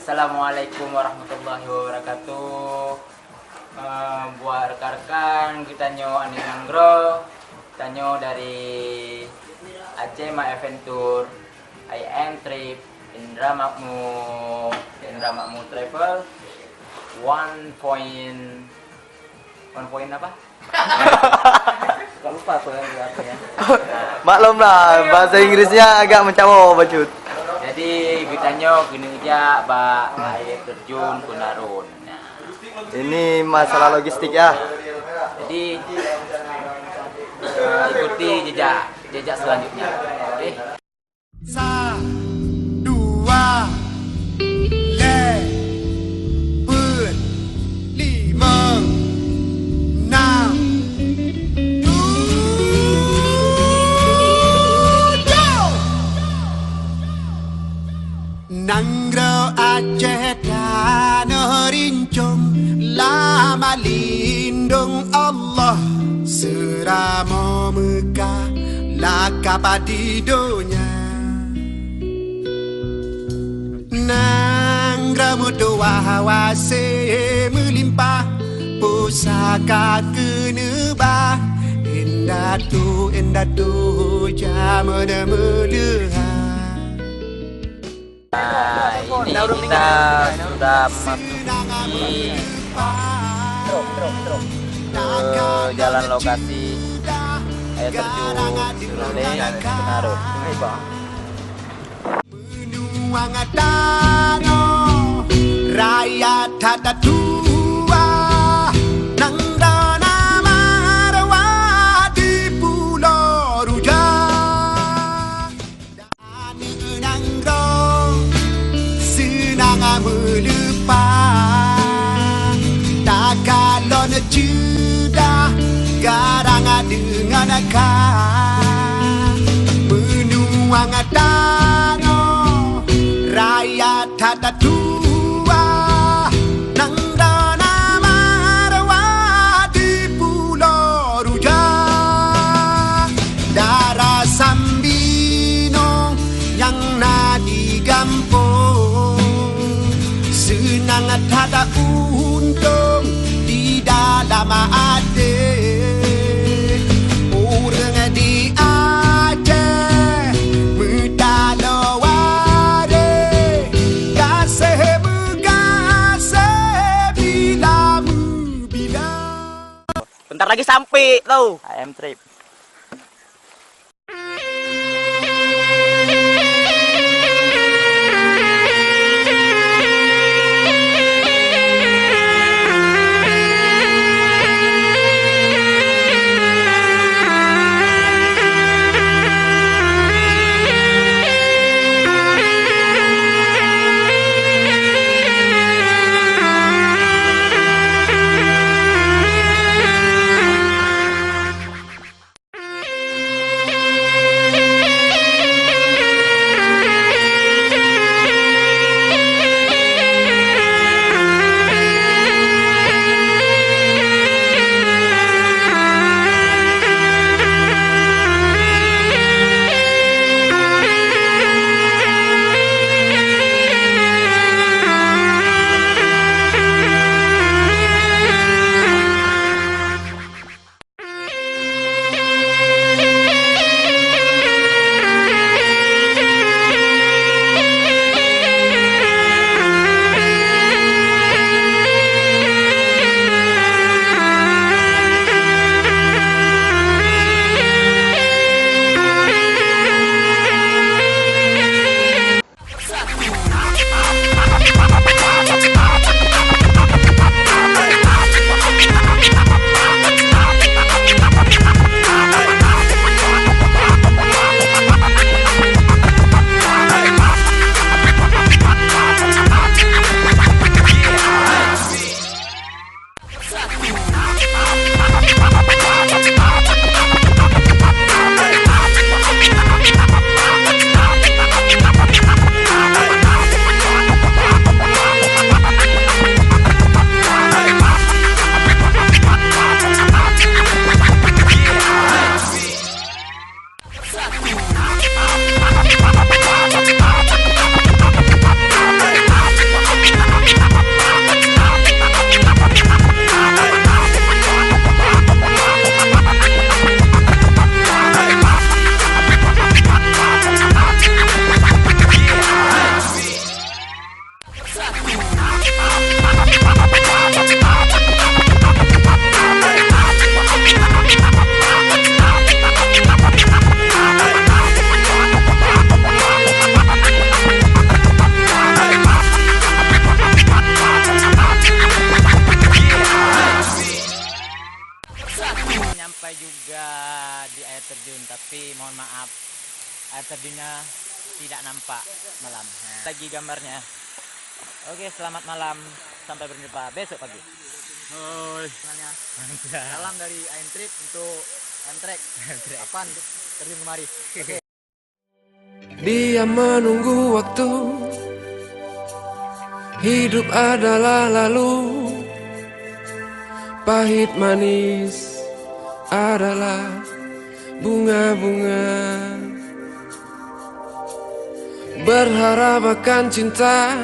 Assalamualaikum warahmatullahi wabarakatuh. Buat rekan-rekan, kita nyo Ani Nanggro, kita nyo dari Aceh Ma Adventure, I am trip Indra Makmur Travel 1 point apa? Gak lupa aku ya. Maklumlah, bahasa Inggrisnya agak mencabar bacut. Jadi kita nyo gini aja, air terjun Kunarun. Nah, ini masalah logistik ya. Jadi ikuti jejak selanjutnya. Oke. 1, 2, 3, 4, 5, 6. Nanggro Aceh tanah rincung, lama lindung Allah, seramo Mekah laka padidonya. Nanggro mutua hawase melimpah, pusaka kenebah, indah tu jamana meluha. Nah, ini kita sudah memasuki jalan lokasi air terjun Sungai Kunarun. Penuang dano raya tata tua nang dana marwa di Pulau Rujak. Dan nangro senang melupa, tak kalon judah garang dengan kah. Menuang dano raya tata tua nang dana marwa di Pulau Rujak. Darah Sambino yang nadi gampung, senang tada untung di dalam ade. Orang di Aceh medalo wade, kasih mengasih bila. Bentar lagi sampai tuh. I am trip. tidak nampak malam. Lagi gambarnya. Oke, selamat malam. Sampai berjumpa besok pagi. Hoi. Salam dari Ain Trip untuk Antrek. Apaan? Terjun kemari. Oke. Dia menunggu waktu. Hidup adalah lalu. Pahit manis adalah bunga-bunga. Berharap akan cinta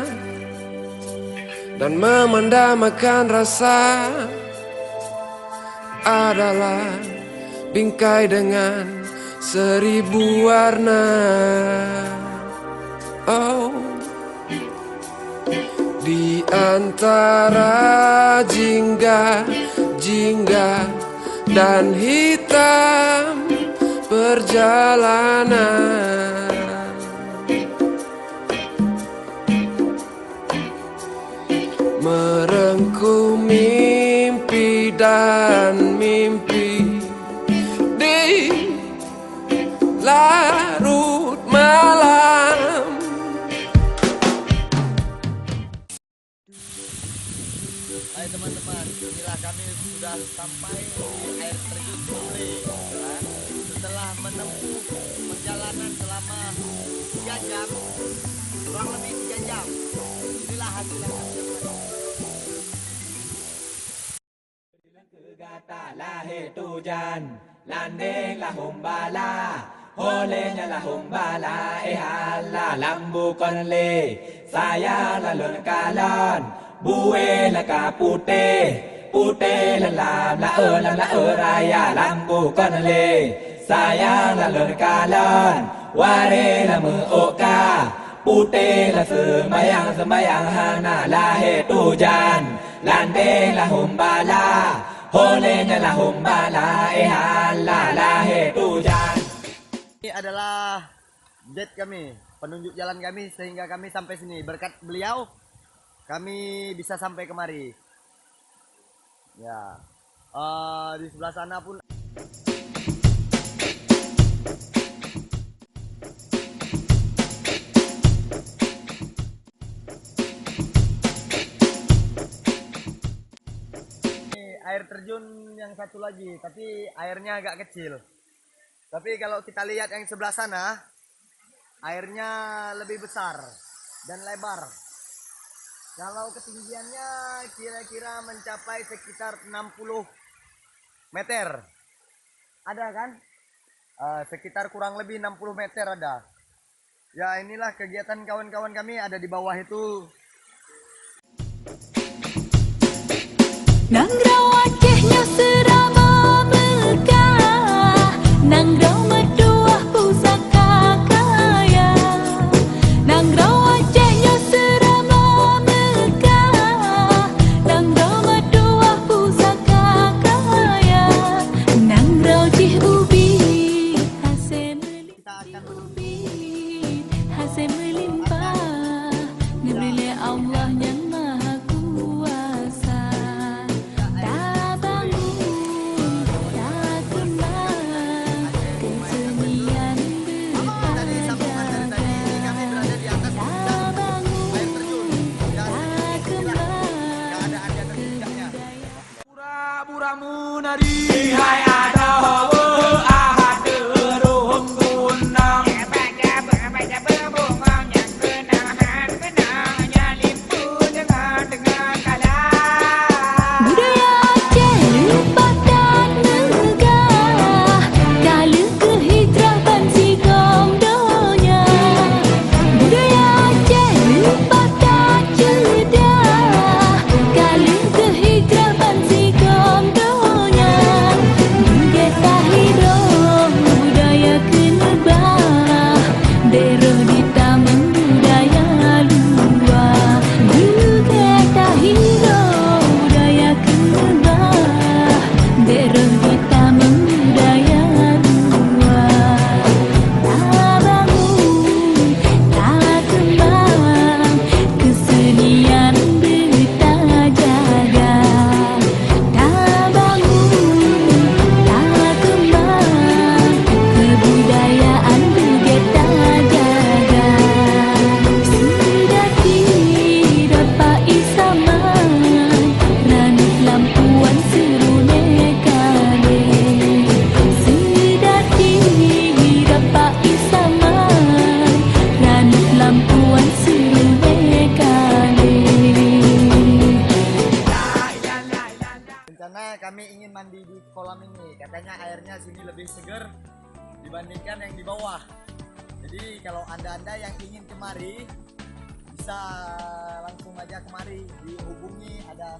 dan memandamakan rasa adalah bingkai dengan 1000 warna. Oh, di antara jingga dan hitam perjalanan, merengkuh mimpi dan mimpi di larut malam. Hai teman-teman, inilah kami sudah sampai di air terjun Sumri. Setelah menempuh perjalanan selama 3 jam, kurang lebih 3 jam, inilah hasil yang kami dapatkan. Gata lahir tujan, landing lah humbala, holenya lah humbala, hala lambu konle, saya lalun kalon, bue la kapute, pute la lam la raya lambu konle, saya lalun kalon, ware la muoka, pute la semayang hana lahir tujan, landing lah humbala. Holenya lah humbala, hala lahir tujan. Ini adalah guide kami, penunjuk jalan kami sehingga kami sampai sini. Berkat beliau, kami bisa sampai kemari. Ya, di sebelah sana pun. Air terjun yang satu lagi, tapi airnya agak kecil. Tapi kalau kita lihat yang sebelah sana, airnya lebih besar dan lebar. Kalau ketinggiannya kira-kira mencapai sekitar 60 meter. Ada kan? Sekitar kurang lebih 60 meter ada. Ya, inilah kegiatan kawan-kawan kami ada di bawah itu. Nangrau Acehnya serama Mekah, Nangrau Meduah pusaka kaya. Nangrau Acehnya serama Mekah, Nangrau Meduah pusaka kaya. Nangrau Cih ubi, hasil melimpah, negeri Allah yang Maha Kuasa. Hai ada ahad ruhum gunang baca berbungong yang kenahan kenangnya limpu di kolam ini. Katanya airnya sini lebih segar dibandingkan yang di bawah. Jadi kalau anda yang ingin kemari bisa langsung aja kemari, dihubungi ada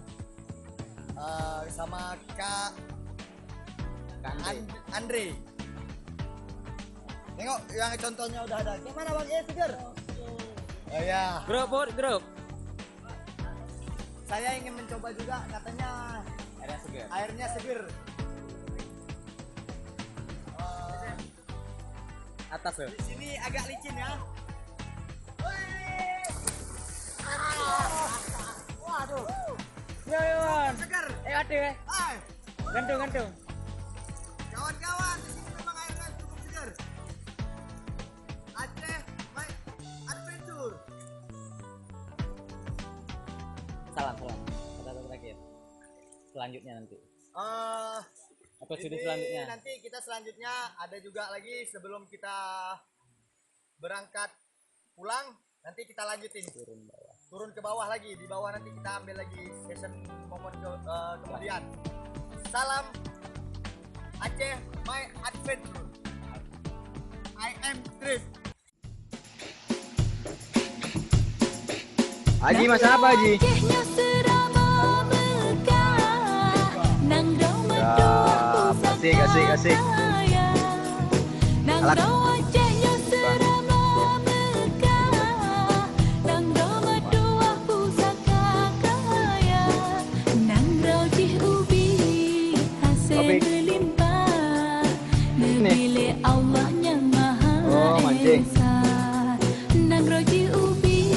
sama Kak Andre. Tengok yang contohnya udah ada. Gimana bang? Segar. Oh ya. Grup. Saya ingin mencoba juga, katanya airnya segar. Atas loh. Di sini agak licin ya. Waduh. Yon. Segar. Aduh. Hai. Gantung. Kawan-kawan, di sini memang airnya cukup segar. Aceh My Adventure. Salam. Kata terakhir. Selanjutnya nanti. Episode Ini selanjutnya. nanti kita selanjutnya ada juga lagi sebelum kita berangkat pulang, nanti kita lanjutin turun ke bawah lagi. Di bawah nanti kita ambil lagi session momen kemudian. Salam Aceh My Adventure. I am Trip. Haji masak apa Haji? Acehnya serama Mekah, Nangrau medua pusaka kaya. Nangrau Acehnya serama Mekah, Nangrau medua pusaka kaya. Nangrau cih ubi hasil melimpah, Nebile Allahnya Maha Esa. Nangrau cih ubi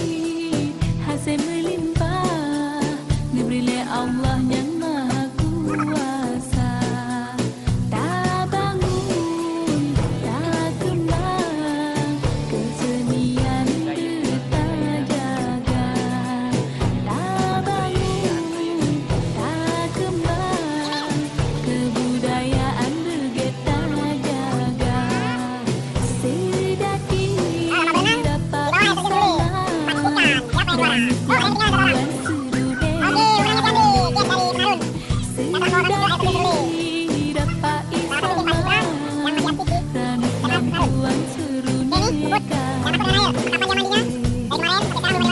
hasil melimpah, Nebile Allahnya Maha Kuasa. Tak bangun, tak kembang, kesenian kita jaga. Tak bangun, tak kembang, kebudayaan kita jaga. Sedaki dapat Islam, rambut lampuan suruh desa. Sedaki dapat Islam, rambut lampuan suruh neka.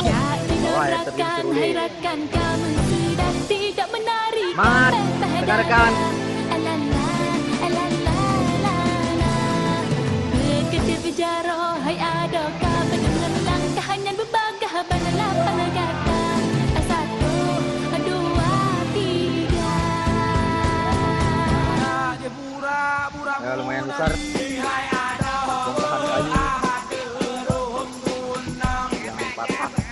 Tak dinorakan, hayratkan kamu sudah tidak menari. Mat, dengarkan. Berkecil berjaro, hai adakah mendengar langkahnya berbagah banalah panagata. Satu, dua, tiga. Ya lumayan besar. Bongkahan kayu. Yang 4 tak.